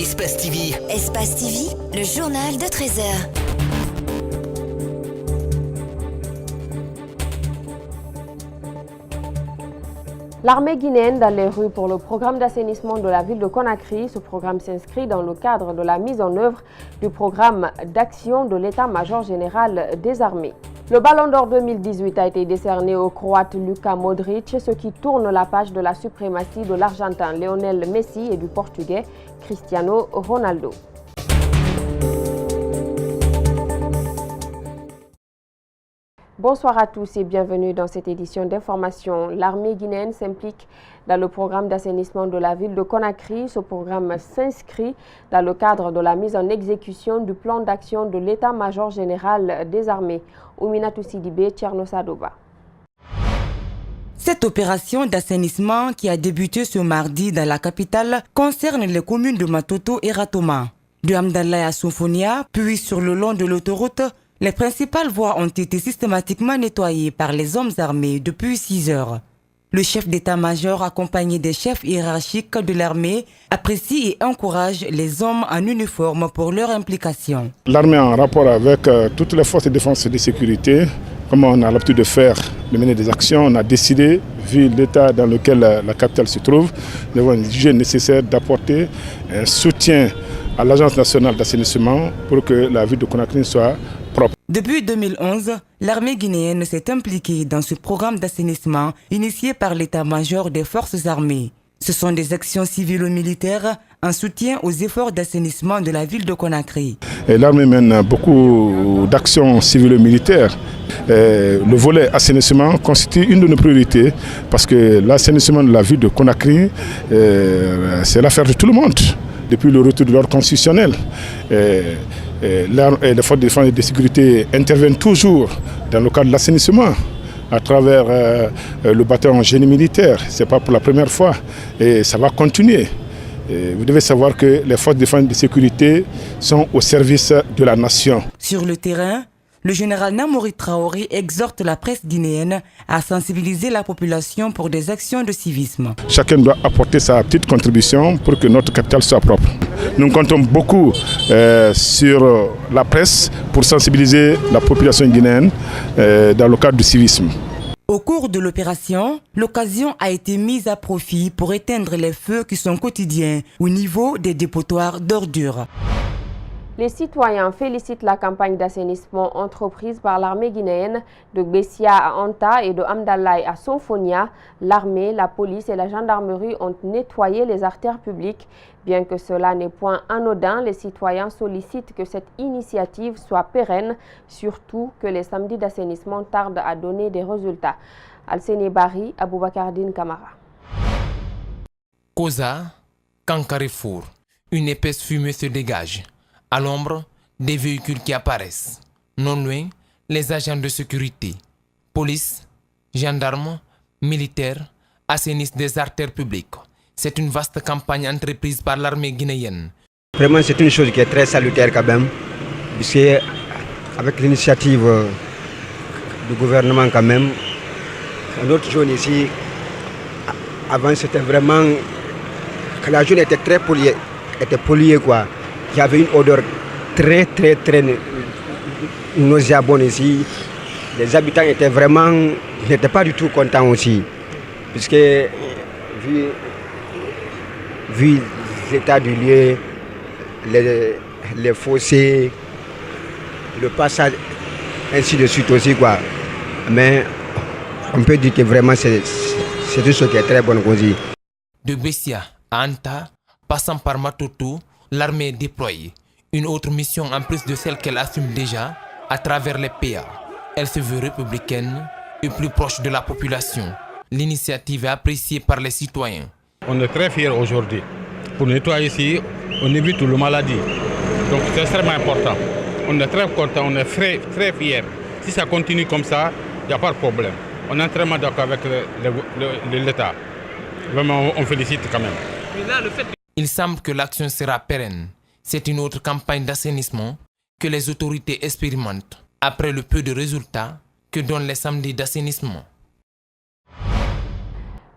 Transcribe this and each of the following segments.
Espace TV. Espace TV, le journal de 13h. L'armée guinéenne dans les rues pour le programme d'assainissement de la ville de Conakry. Ce programme s'inscrit dans le cadre de la mise en œuvre du programme d'action de l'état-major général des armées. Le Ballon d'Or 2018 a été décerné au Croate Luka Modric, ce qui tourne la page de la suprématie de l'Argentin Lionel Messi et du Portugais Cristiano Ronaldo. Bonsoir à tous et bienvenue dans cette édition d'information. L'armée guinéenne s'implique dans le programme d'assainissement de la ville de Conakry. Ce programme s'inscrit dans le cadre de la mise en exécution du plan d'action de l'état-major général des armées. Ouminatou Sidibé, Tcherno Sadoba. Cette opération d'assainissement qui a débuté ce mardi dans la capitale concerne les communes de Matoto et Ratoma. De Hamdallah à Sofonia, puis sur le long de l'autoroute, les principales voies ont été systématiquement nettoyées par les hommes armés depuis 6 heures. Le chef d'état-major, accompagné des chefs hiérarchiques de l'armée, apprécie et encourage les hommes en uniforme pour leur implication. L'armée, en rapport avec toutes les forces de défense et de sécurité, comme on a l'habitude de faire, de mener des actions, on a décidé, vu l'état dans lequel la capitale se trouve, nous avons jugé nécessaire d'apporter un soutien à l'Agence nationale d'assainissement pour que la ville de Conakry soit propre. Depuis 2011, l'armée guinéenne s'est impliquée dans ce programme d'assainissement initié par l'état-major des forces armées. Ce sont des actions civilo-militaires en soutien aux efforts d'assainissement de la ville de Conakry. L'armée mène beaucoup d'actions civilo-militaires. Le volet assainissement constitue une de nos priorités parce que l'assainissement de la ville de Conakry, c'est l'affaire de tout le monde. Depuis le retour de l'ordre constitutionnel, les forces de défense et de sécurité interviennent toujours dans le cadre de l'assainissement à travers le bataillon génie militaire. Ce n'est pas pour la première fois et ça va continuer. Vous devez savoir que les forces de défense et de sécurité sont au service de la nation. Sur le terrain, le général Namouri Traoré exhorte la presse guinéenne à sensibiliser la population pour des actions de civisme. Chacun doit apporter sa petite contribution pour que notre capitale soit propre. Nous comptons beaucoup sur la presse pour sensibiliser la population guinéenne dans le cadre du civisme. Au cours de l'opération, l'occasion a été mise à profit pour éteindre les feux qui sont quotidiens au niveau des dépotoirs d'ordures. Les citoyens félicitent la campagne d'assainissement entreprise par l'armée guinéenne de Bessia à Anta et de Hamdallah à Sofonia. L'armée, la police et la gendarmerie ont nettoyé les artères publiques. Bien que cela n'est point anodin, les citoyens sollicitent que cette initiative soit pérenne, surtout que les samedis d'assainissement tardent à donner des résultats. Alseni Bari, Aboubakardine Kamara. Koza, Kankarefour, une épaisse fumée se dégage. À l'ombre, des véhicules qui apparaissent. Non loin, les agents de sécurité, police, gendarmes, militaires, assainissent des artères publiques. C'est une vaste campagne entreprise par l'armée guinéenne. Vraiment, c'est une chose qui est très salutaire quand même, puisque avec l'initiative du gouvernement quand même, notre zone ici, avant c'était vraiment, la zone était très polluée quoi. Il y avait une odeur très nauséabonde ici. Les habitants n'étaient pas du tout contents aussi. Puisque vu l'état du lieu, les fossés, le passage, ainsi de suite aussi quoi. Mais on peut dire que vraiment c'est une chose qui est très bonne aussi. De Bessia à Anta, passant par Matoto, l'armée est déployée. Une autre mission en plus de celle qu'elle assume déjà à travers les PA. Elle se veut républicaine et plus proche de la population. L'initiative est appréciée par les citoyens. On est très fiers aujourd'hui. Pour nettoyer ici, on évite la maladie. Donc c'est extrêmement important. On est très contents, on est très fiers. Si ça continue comme ça, il n'y a pas de problème. On est entièrement d'accord avec l'État. Vraiment, on félicite quand même. Il semble que l'action sera pérenne. C'est une autre campagne d'assainissement que les autorités expérimentent après le peu de résultats que donnent les samedis d'assainissement.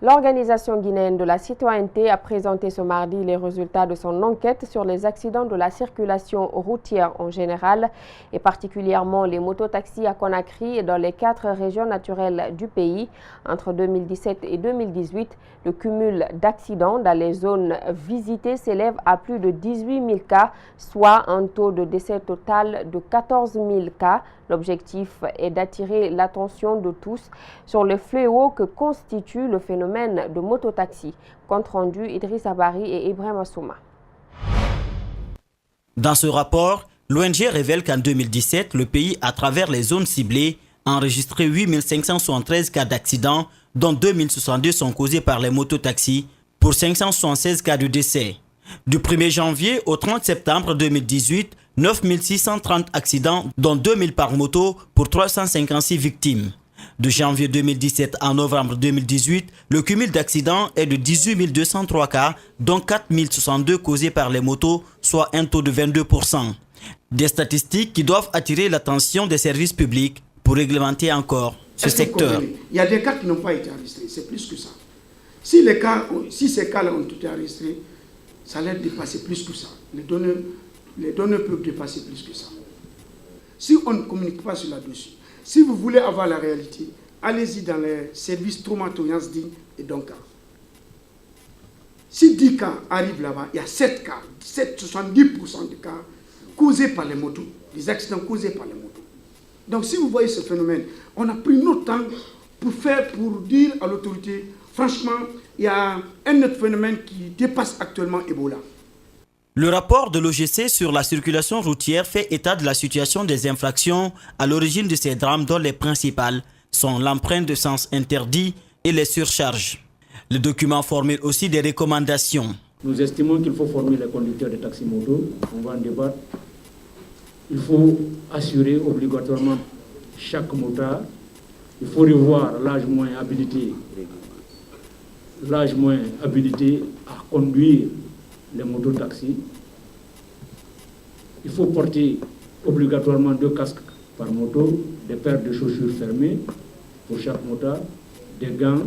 L'Organisation guinéenne de la citoyenneté a présenté ce mardi les résultats de son enquête sur les accidents de la circulation routière en général et particulièrement les mototaxis à Conakry et dans les 4 régions naturelles du pays. Entre 2017 et 2018, le cumul d'accidents dans les zones visitées s'élève à plus de 18 000 cas, soit un taux de décès total de 14 000 cas. L'objectif est d'attirer l'attention de tous sur le fléau que constitue le phénomène de mototaxi. Compte rendu Idriss Abari et Ibrahim Assouma. Dans ce rapport, l'ONG révèle qu'en 2017, le pays, à travers les zones ciblées, a enregistré 8 573 cas d'accidents, dont 2062 sont causés par les mototaxis, pour 576 cas de décès. Du 1er janvier au 30 septembre 2018, 9 630 accidents, dont 2000 par moto, pour 356 victimes. De janvier 2017 à novembre 2018, le cumul d'accidents est de 18 203 cas, dont 4 062 causés par les motos, soit un taux de 22%. Des statistiques qui doivent attirer l'attention des services publics pour réglementer encore ce secteur. Il y a des cas qui n'ont pas été enregistrés, c'est plus que ça. Si ces cas-là ont été enregistrés, ça allait dépasser plus que ça. Les données peuvent dépasser plus que ça. Si on ne communique pas sur là-dessus, si vous voulez avoir la réalité, allez-y dans les services traumato-yansdi et Donka. Si 10 cas arrivent là-bas, il y a 7 cas, 70% des cas causés par les motos, des accidents causés par les motos. Donc si vous voyez ce phénomène, on a pris notre temps pour dire à l'autorité, franchement, il y a un autre phénomène qui dépasse actuellement Ebola. Le rapport de l'OGC sur la circulation routière fait état de la situation des infractions à l'origine de ces drames dont les principales sont l'empreinte de sens interdit et les surcharges. Le document formule aussi des recommandations. Nous estimons qu'il faut former les conducteurs de taxi-moto, on va en débattre. Il faut assurer obligatoirement chaque motard. Il faut revoir l'âge moyen habilité à conduire les mototaxis. Il faut porter obligatoirement 2 casques par moto, des paires de chaussures fermées pour chaque motard, des gants,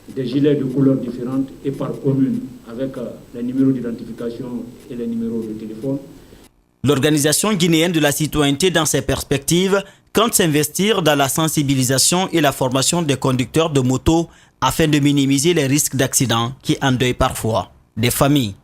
des gilets de couleurs différentes et par commune avec les numéros d'identification et les numéros de téléphone. L'Organisation guinéenne de la citoyenneté dans ses perspectives compte s'investir dans la sensibilisation et la formation des conducteurs de moto afin de minimiser les risques d'accidents qui endeuillent parfois des familles.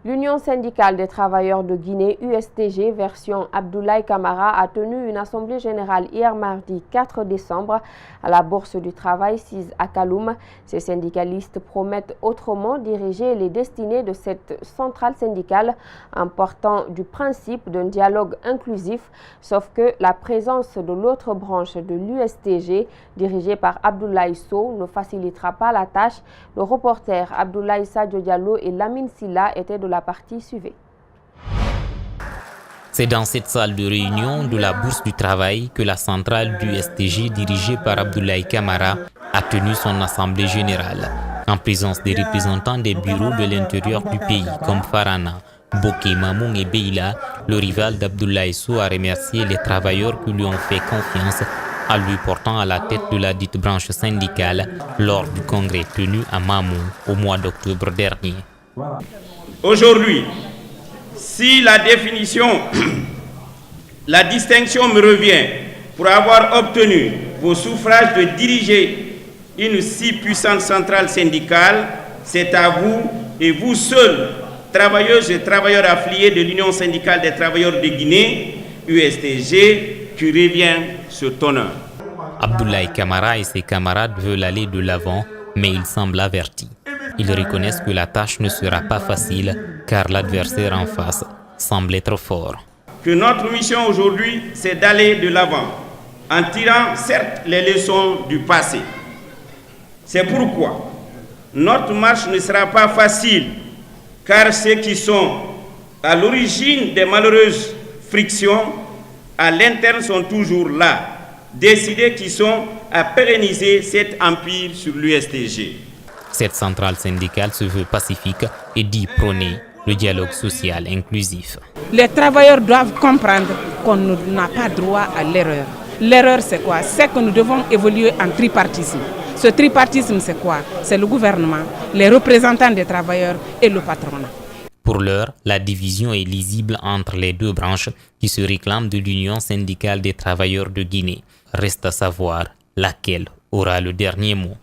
L'Union syndicale des travailleurs de Guinée, USTG, version Abdoulaye Camara, a tenu une assemblée générale hier mardi 4 décembre à la Bourse du Travail 6 à Kaloum. Ces syndicalistes promettent autrement diriger les destinées de cette centrale syndicale en partant du principe d'un dialogue inclusif, sauf que la présence de l'autre branche de l'USTG, dirigée par Abdoulaye Sow, ne facilitera pas la tâche. Le reporter Abdoulaye Sadio Diallo et Lamine Silla étaient de la partie suivie. C'est dans cette salle de réunion de la Bourse du Travail que la centrale du STG dirigée par Abdoulaye Camara a tenu son assemblée générale, en présence des représentants des bureaux de l'intérieur du pays comme Farana, Boké, Mamoun et Beila. Le rival d'Abdoulaye Sow a remercié les travailleurs qui lui ont fait confiance en lui portant à la tête de la dite branche syndicale lors du congrès tenu à Mamoun au mois d'octobre dernier. Aujourd'hui, si la définition, la distinction me revient pour avoir obtenu vos suffrages de diriger une si puissante centrale syndicale, c'est à vous et vous seuls, travailleuses et travailleurs affiliés de l'Union syndicale des travailleurs de Guinée, USTG, qui revient cet honneur. Abdoulaye Camara et ses camarades veulent aller de l'avant, mais ils semblent avertis. Ils reconnaissent que la tâche ne sera pas facile car l'adversaire en face semble être fort. Que notre mission aujourd'hui, c'est d'aller de l'avant, en tirant certes les leçons du passé. C'est pourquoi notre marche ne sera pas facile, car ceux qui sont à l'origine des malheureuses frictions à l'interne sont toujours là, décidés qui sont à pérenniser cet empire sur l'USTG. Cette centrale syndicale se veut pacifique et dit prôner le dialogue social inclusif. Les travailleurs doivent comprendre qu'on n'a pas droit à l'erreur. L'erreur, c'est quoi? C'est que nous devons évoluer en tripartisme. Ce tripartisme, c'est quoi? C'est le gouvernement, les représentants des travailleurs et le patronat. Pour l'heure, la division est lisible entre les deux branches qui se réclament de l'Union syndicale des travailleurs de Guinée. Reste à savoir laquelle aura le dernier mot.